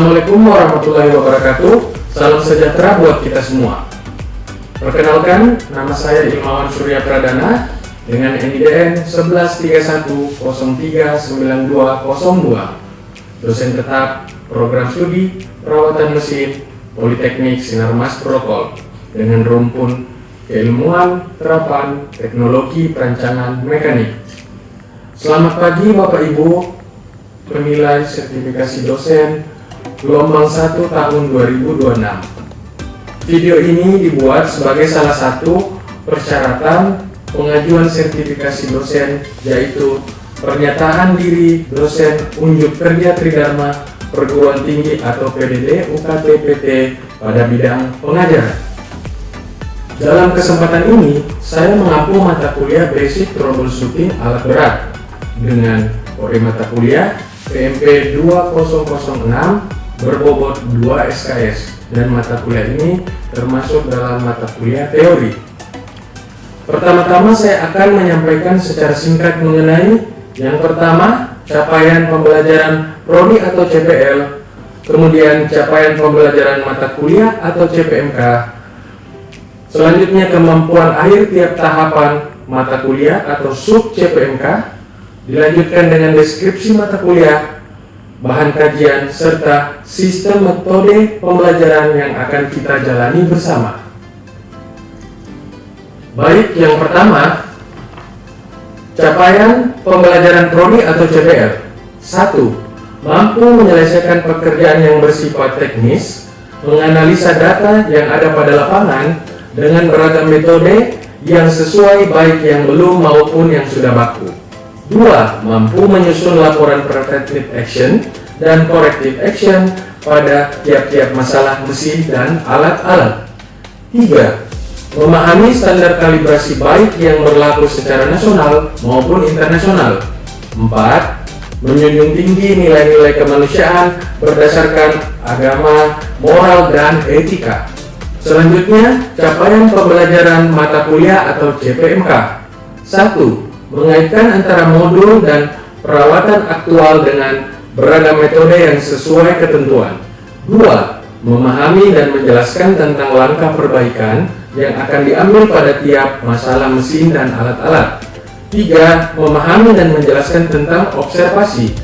Assalamualaikum warahmatullahi wabarakatuh. Salam sejahtera buat kita semua. Perkenalkan, nama saya Ilmawan Surya Pradana dengan NIDN 1131039202, dosen tetap program studi perawatan mesin Politeknik Sinarmas Protokol dengan rumpun keilmuan terapan teknologi perancangan mekanik. Selamat pagi Bapak Ibu penilai sertifikasi dosen gelombang 1 tahun 2026. Video ini dibuat sebagai salah satu persyaratan pengajuan sertifikasi dosen, yaitu pernyataan diri dosen unjuk kerja Tridharma Perguruan Tinggi atau PDD UKT-PT pada bidang pengajaran. Dalam kesempatan ini, saya mengampu mata kuliah Basic Troubleshooting Alat Berat dengan kode mata kuliah PMP 2006 berbobot 2 SKS, dan mata kuliah ini termasuk dalam mata kuliah teori. Pertama-tama saya akan menyampaikan secara singkat mengenai yang pertama, capaian pembelajaran Prodi atau CPL, kemudian capaian pembelajaran mata kuliah atau CPMK, selanjutnya kemampuan akhir tiap tahapan mata kuliah atau sub CPMK, dilanjutkan dengan deskripsi mata kuliah, bahan kajian, serta sistem metode pembelajaran yang akan kita jalani bersama. Baik, yang pertama, capaian pembelajaran Prodi atau CPL. 1. Mampu menyelesaikan pekerjaan yang bersifat teknis, menganalisa data yang ada pada lapangan dengan beragam metode yang sesuai baik yang belum maupun yang sudah baku. 2. Mampu menyusun laporan preventive action dan corrective action pada tiap-tiap masalah mesin dan alat-alat. 3. Memahami standar kalibrasi baik yang berlaku secara nasional maupun internasional. 4. Menjunjung tinggi nilai-nilai kemanusiaan berdasarkan agama, moral, dan etika. Selanjutnya, capaian pembelajaran mata kuliah atau CPMK. 1. Mengaitkan antara modul dan perawatan aktual dengan beragam metode yang sesuai ketentuan. 2. Memahami dan menjelaskan tentang langkah perbaikan yang akan diambil pada tiap masalah mesin dan alat-alat. 3. Memahami dan menjelaskan tentang observasi.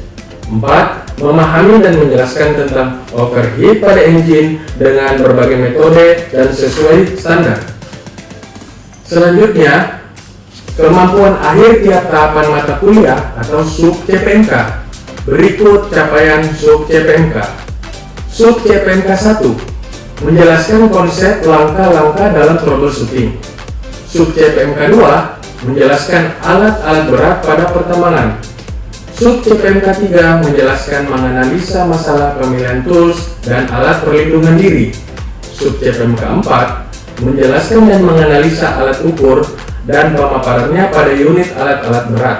4. Memahami dan menjelaskan tentang overheat pada engine dengan berbagai metode dan sesuai standar. Selanjutnya, kemampuan akhir tiap tahapan mata kuliah atau sub CPMK. Berikut capaian sub CPMK. Sub CPMK 1. Menjelaskan konsep langkah-langkah dalam troubleshooting. Sub CPMK 2. Menjelaskan alat-alat berat pada pertambangan. Sub CPMK 3. Menjelaskan menganalisa masalah pemilihan tools dan alat perlindungan diri. Sub CPMK 4. Menjelaskan dan menganalisa alat ukur dan pemaparannya pada unit alat-alat berat.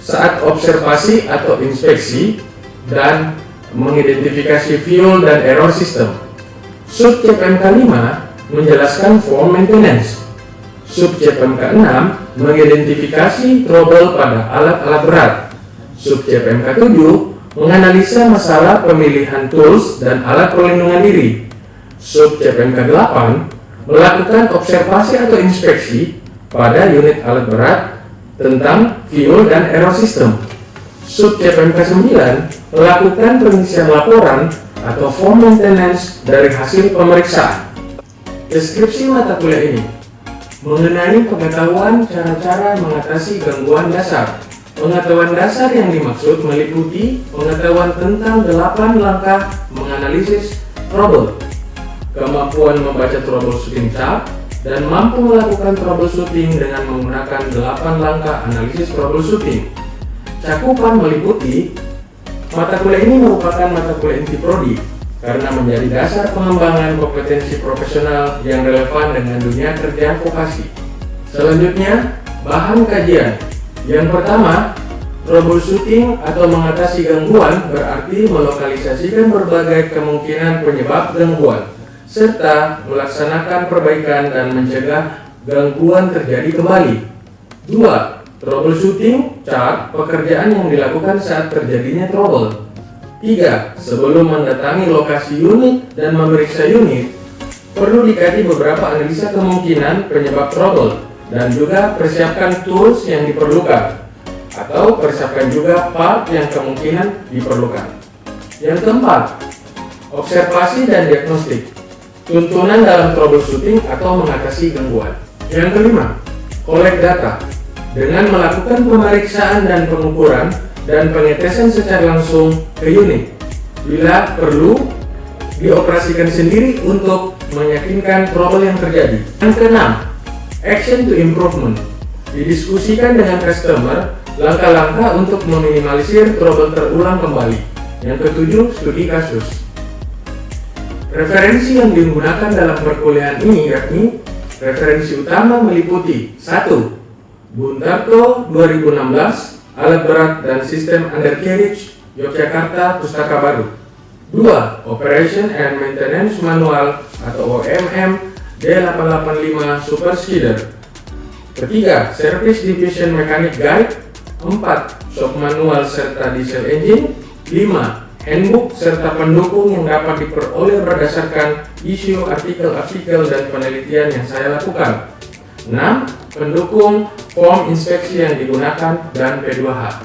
Saat observasi atau inspeksi dan mengidentifikasi fuel dan error system. Sub CPMK 5 menjelaskan form maintenance. Sub CPMK 6 mengidentifikasi trouble pada alat-alat berat. Sub CPMK 7 menganalisa masalah pemilihan tools dan alat perlindungan diri. Sub CPMK 8 melakukan observasi atau inspeksi pada unit alat berat tentang fuel dan error system. Sub CPMK 9 melakukan pengisian laporan atau form maintenance dari hasil pemeriksaan. Deskripsi mata kuliah ini mengenai pengetahuan cara-cara mengatasi gangguan dasar. Pengetahuan dasar yang dimaksud meliputi pengetahuan tentang 8 langkah menganalisis trouble, kemampuan membaca troubleshooting chart, dan mampu melakukan troubleshooting dengan menggunakan 8 langkah analisis troubleshooting. Cakupan meliputi mata kuliah ini merupakan mata kuliah inti prodi karena menjadi dasar pengembangan kompetensi profesional yang relevan dengan dunia kerja vokasi. Selanjutnya, bahan kajian. Yang pertama, troubleshooting atau mengatasi gangguan berarti melokalisasikan berbagai kemungkinan penyebab gangguan serta melaksanakan perbaikan dan mencegah gangguan terjadi kembali. 2. Troubleshooting chart pekerjaan yang dilakukan saat terjadinya trouble. 3. Sebelum mendatangi lokasi unit dan memeriksa unit, perlu dikaji beberapa analisa kemungkinan penyebab trouble dan juga persiapkan tools yang diperlukan, atau persiapkan juga part yang kemungkinan diperlukan. Yang keempat, observasi dan diagnostik, tuntunan dalam troubleshooting atau mengatasi gangguan. Yang kelima, collect data dengan melakukan pemeriksaan dan pengukuran dan pengetesan secara langsung ke unit. Bila perlu, dioperasikan sendiri untuk meyakinkan trouble yang terjadi. Yang keenam, action to improvement, didiskusikan dengan customer langkah-langkah untuk meminimalisir trouble terulang kembali. Yang ketujuh, studi kasus. Referensi yang digunakan dalam perkuliahan ini yakni referensi utama meliputi 1. Buntarto 2016, Alat Berat dan Sistem Undercarriage, Yogyakarta, Pustaka Baru. 2. Operation and Maintenance Manual atau OMM D885 Super Skidder. Ketiga, Service Division Mechanic Guide. 4. Shop Manual serta Diesel Engine. 5. Handbook serta pendukung yang dapat diperoleh berdasarkan isu artikel-artikel dan penelitian yang saya lakukan. 6. Pendukung form inspeksi yang digunakan dan P2H.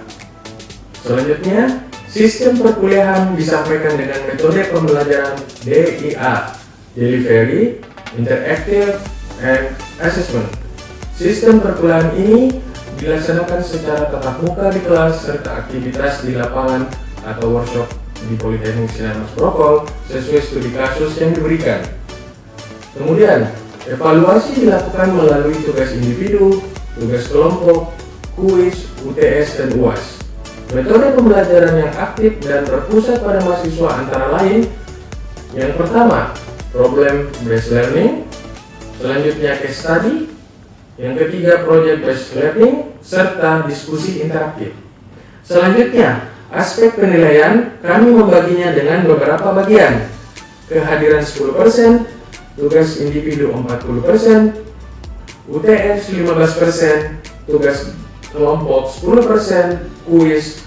Selanjutnya, sistem perkuliahan disampaikan dengan metode pembelajaran DIA, Delivery, Interactive, and Assessment. Sistem perkuliahan ini dilaksanakan secara tatap muka di kelas serta aktivitas di lapangan atau workshop di Politeknik Sinar Mas Prokol sesuai studi kasus yang diberikan. Kemudian, evaluasi dilakukan melalui tugas individu, tugas kelompok, kuis, UTS, dan UAS. Metode pembelajaran yang aktif dan berpusat pada mahasiswa antara lain: yang pertama, problem based learning, selanjutnya case study, yang ketiga project based learning, serta diskusi interaktif. Selanjutnya, aspek penilaian kami membaginya dengan beberapa bagian: kehadiran 10%, tugas individu 40%, UTS 15%, tugas kelompok 10%, kuis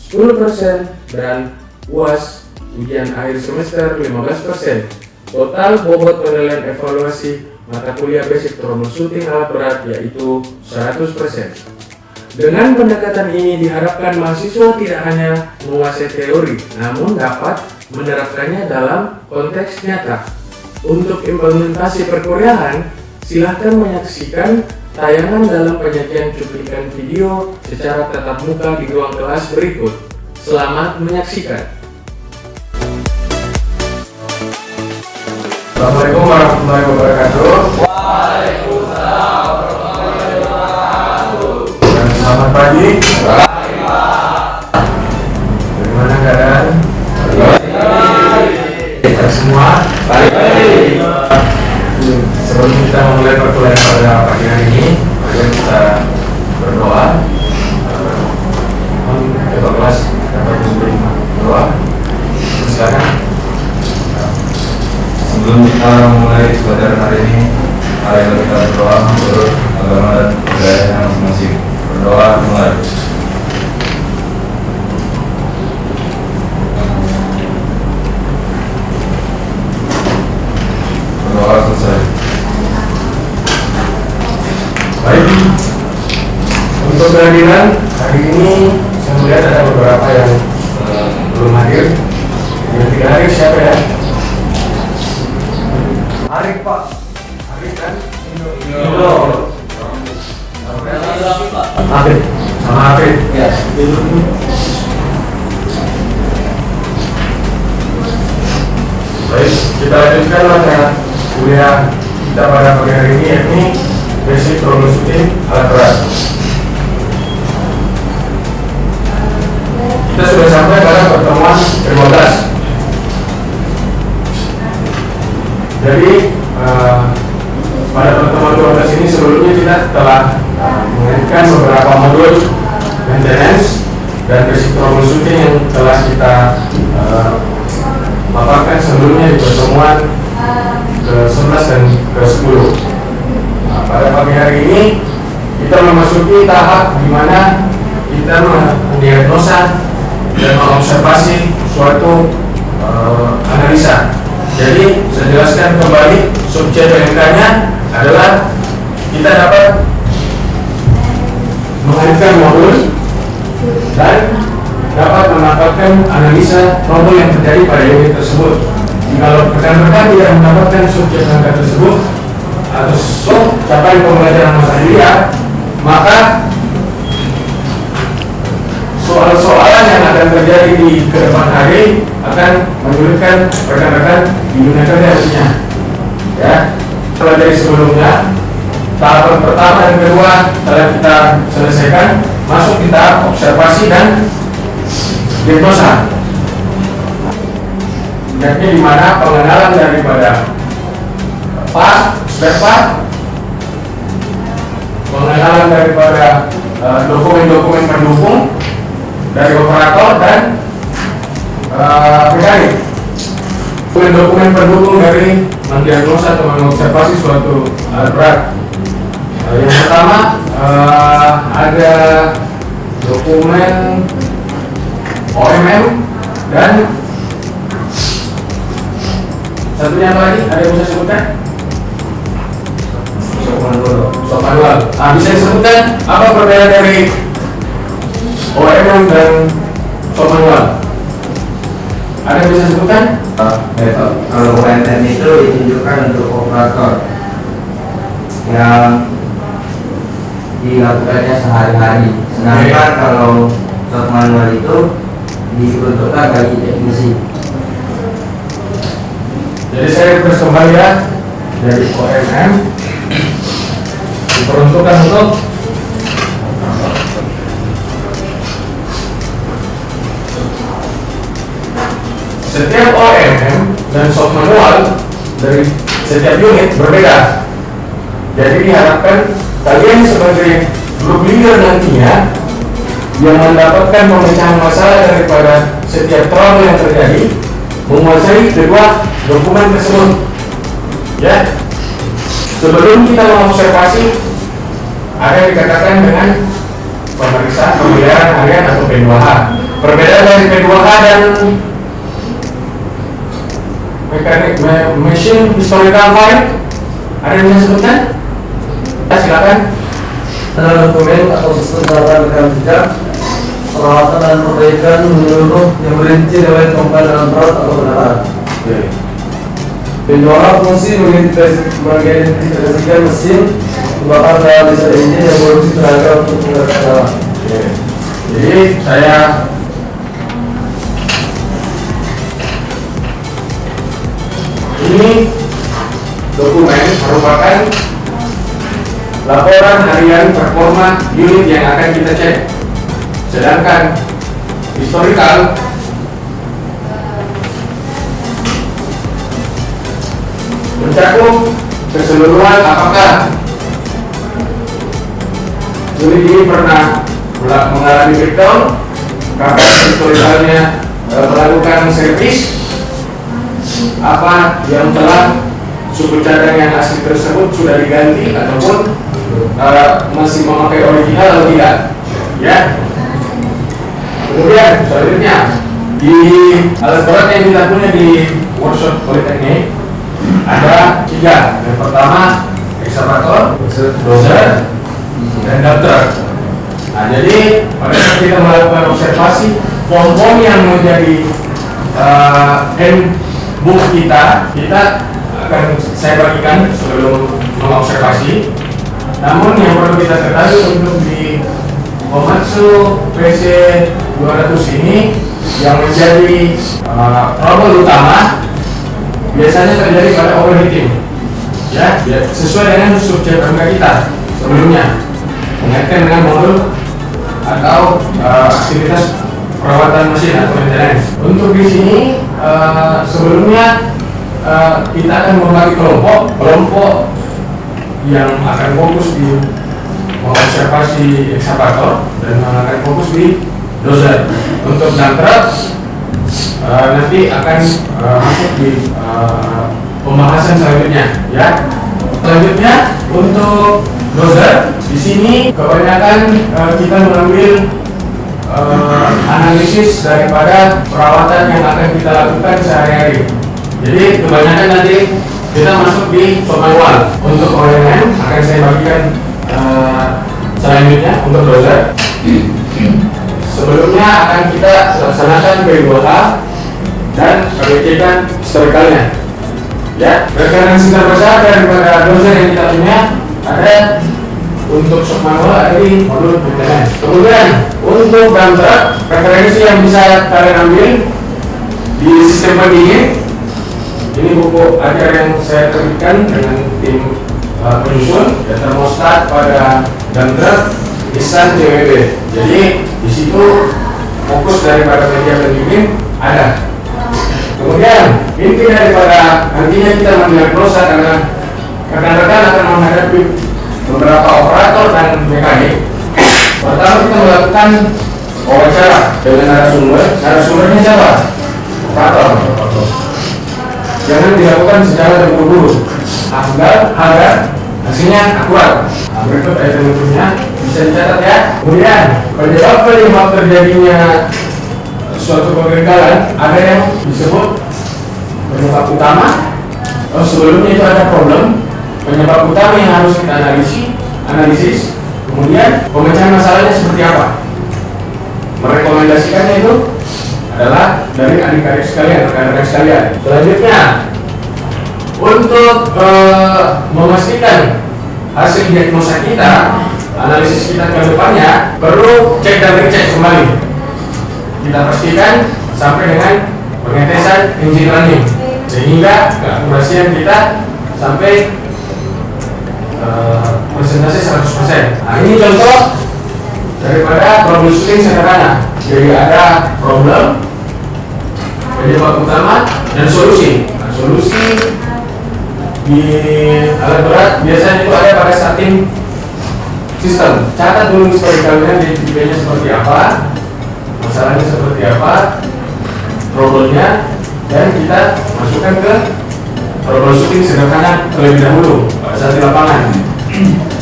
10%, dan UAS ujian akhir semester 15%. Total bobot penilaian evaluasi mata kuliah basic troubleshooting alat berat yaitu 100%. Dengan pendekatan ini diharapkan mahasiswa tidak hanya menguasai teori, namun dapat menerapkannya dalam konteks nyata. Untuk implementasi perkuliahan, silahkan menyaksikan tayangan dalam penyajian cuplikan video secara tatap muka di ruang kelas berikut. Selamat menyaksikan. Assalamualaikum warahmatullahi wabarakatuh. Waalaikumsalam warahmatullahi wabarakatuh. Dan selamat pagi. Bagaimana keadaan? Kita semua baik. Sebelum kita memulai perkuliahan pada pagi hari ini, mari kita berdoa. Ketua kelas dapat memberi doa. Silakan. Sebelum kita memulai pelajaran hari ini, mari kita berdoa menurut agama dan budaya masing-masing. Berdoa mulai. Berdoa selesai. Baik. Untuk kehadiran hari ini, saya melihat ada beberapa yang belum hadir. Yang tidak hadir siapa ya? Arif Pak. Arif kan? Indo. Arif. Sama Arif. Ya. Baik, kita lanjutkan mata kuliah kita pada pagi hari ini, yakni basic troubleshooting alat berat. Kita sudah sampai pada pertemuan 15. Jadi pada pertemuan 12 ini sebelumnya kita telah mengaitkan beberapa modul maintenance dan basic troubleshooting yang telah kita paparkan sebelumnya di pertemuan ke-11 dan ke-10. Pada pagi hari ini kita memasuki tahap di mana kita mendiagnosa dan mengobservasi suatu analisa. Jadi saya jelaskan kembali, subjek PMK-nya adalah kita dapat mengajukan modul dan dapat mendapatkan analisa problem yang terjadi pada unit tersebut. Jika rekan-rekan tidak mendapatkan subjek PMK tersebut atau capaian pembelajaran masa kuliah, maka soal-soalan yang akan terjadi di kedepan hari akan menyulitkan rekan-rekan di dunia kerja nantinya. Ya, kalau dari sebelumnya, tahapan pertama dan kedua telah kita selesaikan, masuk di tahap observasi dan diagnosa. Yakni di mana pengenalan daripada spare part, pengenalan daripada dokumen-dokumen pendukung dari operator dan mekanik. Dokumen pendukung dari mendiagnosa atau mengobservasi suatu alat berat. Yang pertama ada dokumen OMM dan satunya apa lagi? Ada yang bisa sebutkan? Soft manual. Bisa disebutkan apa perbedaan dari OMM dan soft manual? Ada yang bisa sebutkan? Kalau OMM itu ditunjukkan untuk operator yang dilakukannya sehari-hari, sedangkan kalau soft manual itu diperuntukkan bagi teknisi. Jadi saya terus kembali ya, dari OMM diperuntukkan untuk setiap OMM dan soft manual dari setiap unit berbeda. Jadi diharapkan kalian sebagai group leader nantinya yang mendapatkan pemecahan masalah daripada setiap trouble yang terjadi menguasai kedua dokumen tersebut. Ya, sebelum kita mengobservasi, ada yang dikatakan dengan pemeriksaan pemeliharaan harian atau P2H. Perbedaan dari P2H dan machine historical file, ada yang bisa sebutkan? Ya, silakan. Adalah dokumen atau sistem data rekam jejak, perawatan dan perbaikan menyeluruh yang merinci riwayat komponen dalam berat atau benaran. P2H fungsi mengidentifikasikan mesin membakar dalam diesel engine yang produksi tenaga untuk menggerakkan jalan. Jadi saya ini dokumen merupakan laporan harian performa unit yang akan kita cek. Sedangkan historical mencakup keseluruhan apakah unit ini pernah mengalami breakdown, kapan historicalnya melakukan servis, apa yang telah suku cadang yang asli tersebut sudah diganti ataupun masih memakai original atau tidak. Ya. Kemudian selanjutnya di alat berat yang kita punya di workshop Politeknik ada 3. Yang pertama ekskavator, dozer, dan dumper. Nah, jadi pada saat kita melakukan observasi, form-form yang menjadi handbook kita akan saya bagikan sebelum mengobservasi. Namun yang perlu kita ketahui untuk di Komatsu PC 200 ini yang menjadi trouble utama biasanya terjadi pada overheating. Ya, sesuai dengan subjek PMK kita sebelumnya, mengaitkan dengan modul atau aktivitas perawatan mesin atau maintenance. Untuk di sini sebelumnya kita akan membagi kelompok yang akan fokus di mengobservasi ekskavator dan akan fokus di dozer. Untuk dumper nanti akan masuk di pembahasan selanjutnya. Ya. Selanjutnya untuk dozer di sini kebanyakan kita mengambil analisis daripada perawatan yang akan kita lakukan sehari-hari. Jadi kebanyakan nanti kita masuk di shop manual. Untuk OEM akan saya bagikan selanjutnya untuk browser. Sebelumnya akan kita laksanakan P2H dan pengecekan historikalnya. Ya, referensi terbesar daripada browser yang kita punya ada untuk shop manual ada di modul maintenance. Kemudian untuk dump truck, referensi yang bisa kalian ambil di sistem pendingin. Ini buku ajar yang saya terbitkan dengan tim penyusun ya, termostat pada dump truck Nissan CWB. Jadi di situ fokus daripada media pendingin ada. Kemudian inti daripada nantinya kita mendiagnosa karena rekan-rekan akan menghadapi beberapa operator dan mekanik. Pertama kita melakukan wawancara dengan narasumber. Narasumbernya siapa? Operator. Jangan dilakukan secara terburu-buru agar hasilnya akurat. Berikut item-itemnya bisa dicatat ya. Kemudian penyebab terjadinya suatu kegagalan ada yang disebut penyebab utama. Sebelumnya itu ada problem. Penyebab utama yang harus kita analisis, kemudian pemecahan masalahnya seperti apa. Merekomendasikannya itu adalah dari adik-adik sekalian, rekan-rekan sekalian. Selanjutnya, untuk memastikan hasil diagnosa kita, analisis kita ke depannya, perlu cek dan recheck kembali. Kita pastikan sampai dengan pengetesan engine running, sehingga keakurasian kita sampai persentase 100%. Nah, ini contoh daripada troubleshooting sederhana. Jadi ada problem, penyebab utama, dan solusi. Nah, solusi di alat berat biasanya itu ada pada starting sistem. Catat dulu historicalnya, DTP-nya seperti apa, masalahnya seperti apa, problemnya, dan kita masukkan ke troubleshooting sederhana terlebih dahulu pada saat di lapangan.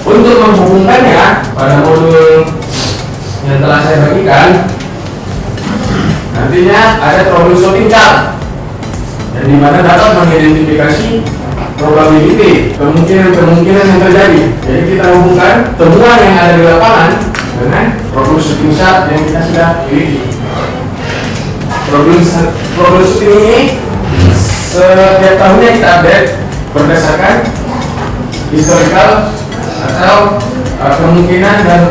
Untuk menghubungkannya pada modul yang telah saya bagikan, nantinya ada troubleshooting chart yang dimana dapat mengidentifikasi probability, kemungkinan yang terjadi. Jadi kita hubungkan temuan yang ada di lapangan dengan troubleshooting chart yang kita sudah miliki. Troubleshooting ini setiap tahunnya kita update berdasarkan historical atau kemungkinan dan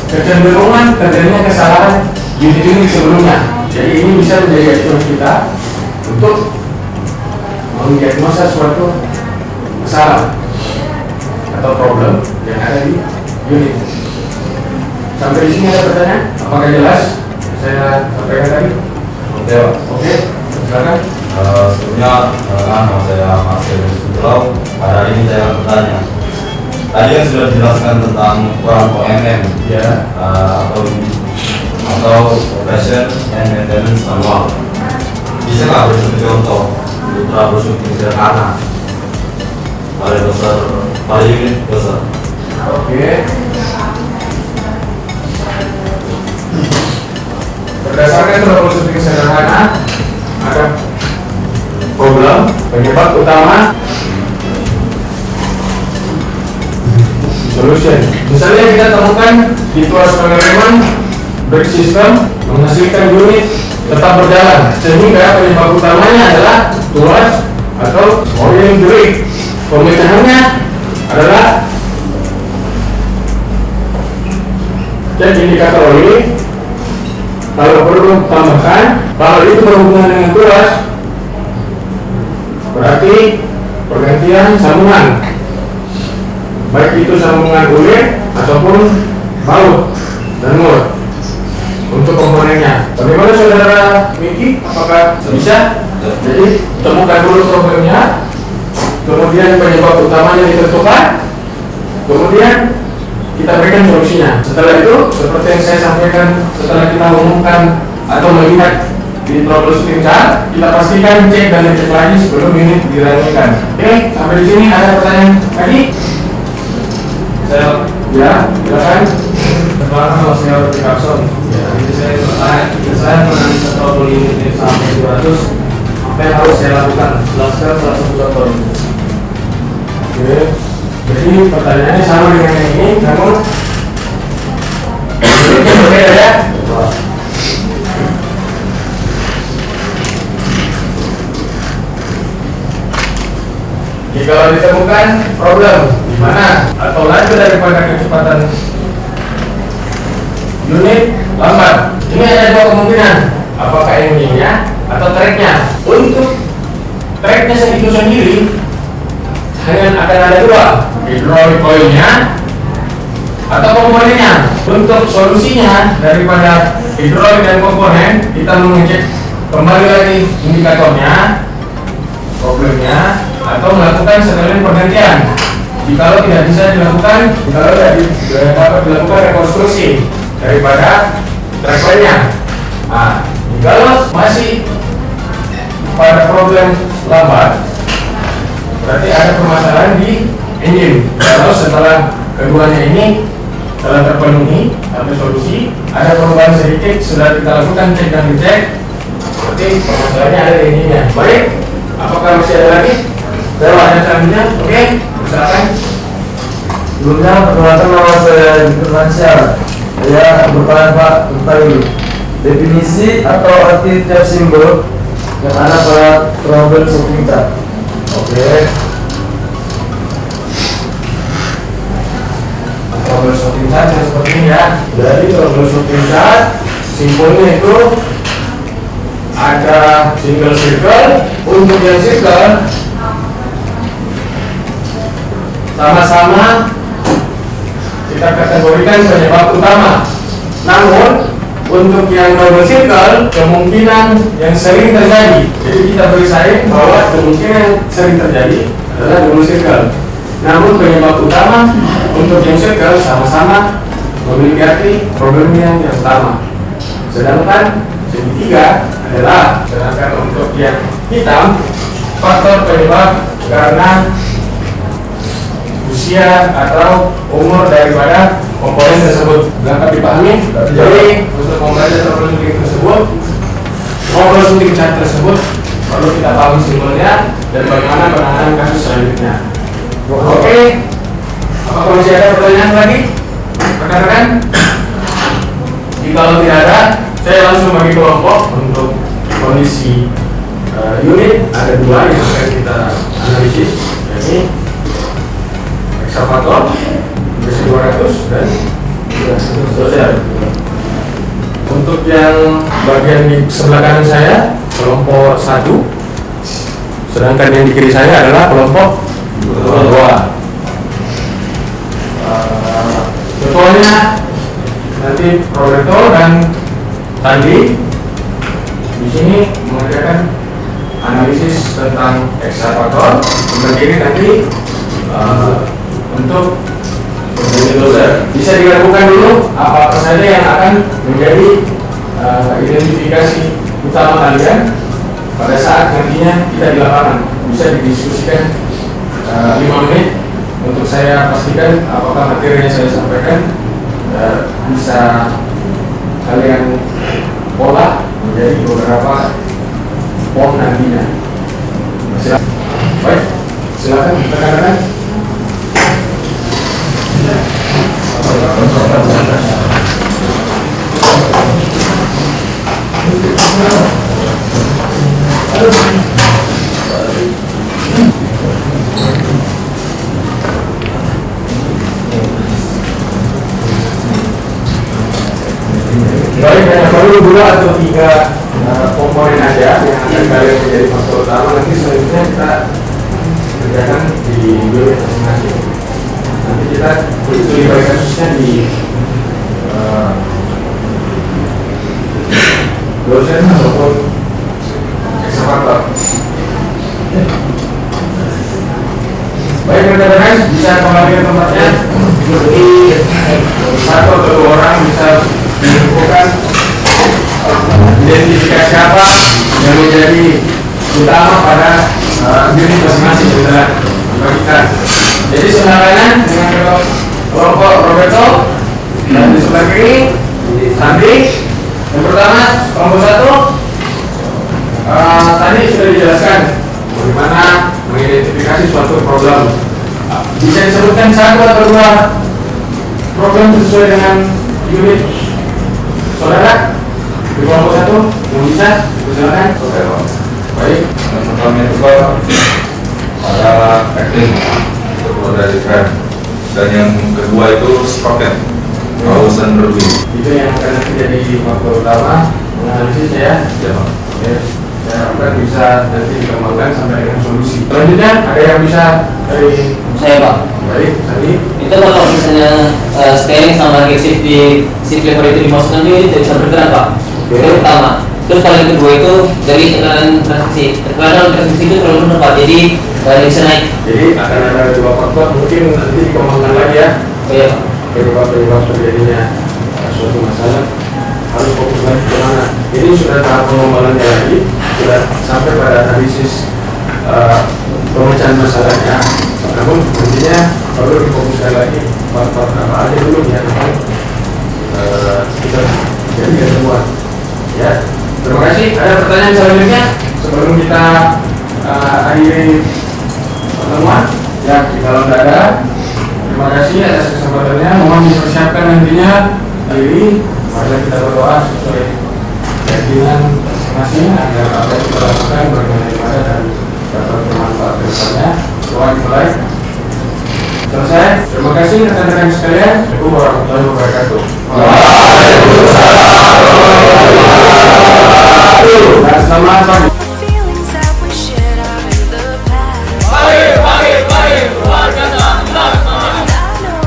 kecenderungan terjadinya kesalahan unit sebelumnya. Jadi ini bisa menjadi acuan kita untuk mendiagnosa suatu masalah atau problem yang ada di unit. Sampai di sini ada pertanyaan? Apakah jelas saya sampaikan tadi? Oke, silakan. Sebelumnya nama saya Mas Dewi Sutro. Pada hari ini saya akan bertanya. Tadi yang sudah dijelaskan tentang ukuran OMM Ya. atau operation and maintenance manual. Bisa nggak beri contoh untuk troubleshooting sederhana pada unit besar? Oke. Berdasarkan troubleshooting sederhana, ada problem, penyebab utama, solution. Misalnya kita temukan di tuas pengereman brake system menghasilkan unit tetap berjalan, sehingga penyebab utamanya adalah tuas atau oil brake. Pemecahannya adalah cek indikator oil. Kalau perlu tambahkan, kalau itu berhubungan dengan tuas, berarti pergantian sambungan, baik itu sambungan ulir ataupun baut dan mur untuk komponennya. Bagaimana saudara Miki? Apakah bisa? Jadi temukan dulu problemnya, kemudian penyebab utamanya ditentukan, kemudian kita berikan solusinya. Setelah itu, seperti yang saya sampaikan, setelah kita umumkan atau melihat di troubleshooting chart, kita pastikan cek dan cek lagi sebelum unit dirancangkan. Oke, sampai di sini ada pertanyaan lagi? Saya Ya, silakan. belakang losnya Carson. Ya, jadi saya menganalisa trouble ini sampai 200. Apa yang harus saya lakukan? Jelaskan salah satu contoh. Oke. Jadi pertanyaannya sama dengan yang ini, namun ini berbeda ya. Jika ditemukan problem di mana atau laju daripada kecepatan unit lambat, ini ada dua kemungkinan, apakah engine-nya atau track-nya. Untuk track-nya itu sendiri hanya akan ada dua, hydraulic coil-nya atau komponennya. Untuk solusinya daripada hidrolik dan komponen, kita mengecek kembali lagi indikatornya, problemnya, atau melakukan sekalian pergantian. Jika tidak bisa dilakukan, kalau dapat dilakukan rekonstruksi daripada track lainnya. Nah, kalau masih pada problem lambat, berarti ada permasalahan di engine. Kalau setelah keduanya ini telah terpenuhi sampai solusi, ada perubahan sedikit, sudah kita lakukan cek dan dicek, berarti permasalahannya ada di engine-nya. Baik, apakah masih ada lagi? Saya ada selanjutnya, oke, silakan. Sebelumnya perkenalkan nama saya Dikir. Saya bertanya Pak tentang ini definisi atau arti tiap simbol yang ada pada trouble shooting chart. Oke. Trouble shooting chart seperti ini ya. Dari trouble shooting chart, simbolnya itu ada single circle. Untuk yang circle sama-sama kita kategorikan penyebab utama. Namun untuk yang double circle, kemungkinan yang sering terjadi, jadi kita berisain bahwa kemungkinan yang sering terjadi adalah double circle. Namun penyebab utama untuk yang circle sama-sama memiliki arti problemnya yang utama. Sedangkan segitiga adalah, sedangkan untuk yang hitam, faktor penyebab karena usia atau umur daripada komponen tersebut. Dapat dipahami? Jadi untuk membaca trouble shooting tersebut, trouble shooting chart tersebut, perlu kita pahami simbolnya dan bagaimana penanganan kasus selanjutnya. Oke, apakah masih ada pertanyaan lagi? Rekan-rekan? Jika tidak ada, saya langsung bagi kelompok untuk kondisi unit. Ada dua yang akan kita analisis, yakni ekskavator versi 200 dan sosial. Untuk yang bagian di sebelah kanan saya kelompok 1, sedangkan yang di kiri saya adalah kelompok 2. Ketuanya nanti Roberto dan Sandi di sini mengerjakan analisis tentang ekskavator. Sebelah kiri nanti untuk bulldozer. Bisa dilakukan dulu apa saja yang akan menjadi identifikasi utama kalian pada saat nantinya kita di lapangan. Bisa didiskusikan 5 menit untuk saya pastikan apakah materi yang saya sampaikan bisa kalian olah menjadi beberapa form nantinya. Baik, silakan rekan-rekan. Baik, hanya perlu 2 atau 3 komponen aja yang akan kalian menjadi faktor utama. Nanti selanjutnya kita kerjakan di unit masing-masing. Nanti kita studi balik kasusnya di dosen ataupun ekskavator. Baik rekan-rekan, bisa kembali ke tempatnya. Jadi 1 atau 2 orang bisa menentukan identifikasi apa yang menjadi utama pada unit masing-masing setelah dibagikan. Jadi sebelah kanan dengan kelompok Roberto dan di sebelah kiri program sesuai dengan unit saudara di kelompok 1 yang bisa silakan. Oke Pak. Baik. Yang pertama itu Pak adalah acting dari frame, dan yang kedua itu sprocket kausan berbunyi. Itu yang akan nanti jadi faktor utama menganalisis ya. Ya Pak. Oke. Saya harapkan bisa nanti dikembangkan sampai dengan solusi. Selanjutnya ada yang bisa dari Saya Pak, baik tadi. itu kalau misalnya steering sama agresif di shift lever itu dimasukkan itu tidak bisa bergerak Pak. Oke. Itu pertama. Terus kalau yang kedua itu dari tekanan transmisi. Tekanan transmisi itu terlalu rendah Pak, jadi nggak bisa naik. Jadi akan ada dua faktor mungkin nanti dikembangkan lagi ya. Oh iya Pak. Penyebab terjadinya suatu masalah harus fokus lagi ke mana. Ini sudah tahap pengembangannya lagi, sudah sampai pada analisis pemecahan masalahnya. Namun nantinya perlu difokuskan lagi faktor apa aja dulu yang kita jadi semua. Ya, terima kasih. Ada pertanyaan selanjutnya sebelum kita akhiri pertemuan? Ya, kalau tidak ada. Terima kasih atas kesempatannya. Mohon dipersiapkan nantinya diri. Mari kita berdoa sesuai keyakinan masing-masing agar apa yang kita lakukan bermanfaat dan dapat bermanfaat ke depannya. Doa dimulai. Selesai. Terima kasih rekan-rekan sekalian. Assalamualaikum warahmatullahi wabarakatuh. Dan selamat pagi. Feelings that we shared are in the past. And I know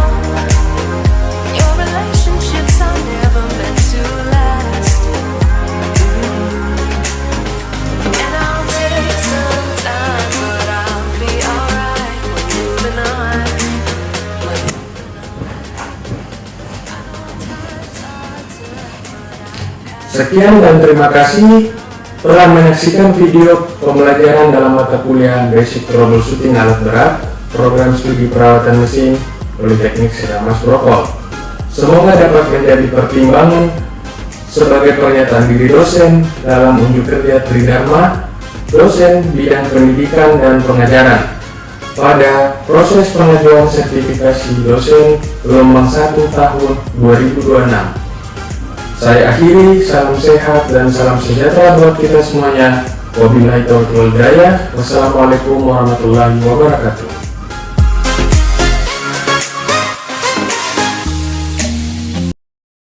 your relationships are never meant to last. And I'll take some time, but I'll be alright. We're moving on. Sekian dan terima kasih telah menyaksikan video pembelajaran dalam mata kuliah Basic Troubleshooting Alat Berat Program Studi Perawatan Mesin Politeknik Sedamas Grogol. Semoga dapat menjadi pertimbangan sebagai pernyataan diri dosen dalam unjuk kerja Tridharma, dosen bidang pendidikan dan pengajaran pada proses pengajuan sertifikasi dosen gelombang 1 tahun 2026. Saya akhiri, salam sehat dan salam sejahtera buat kita semuanya. Wabillahi taufiq wal hidayah. Wassalamualaikum warahmatullahi wabarakatuh.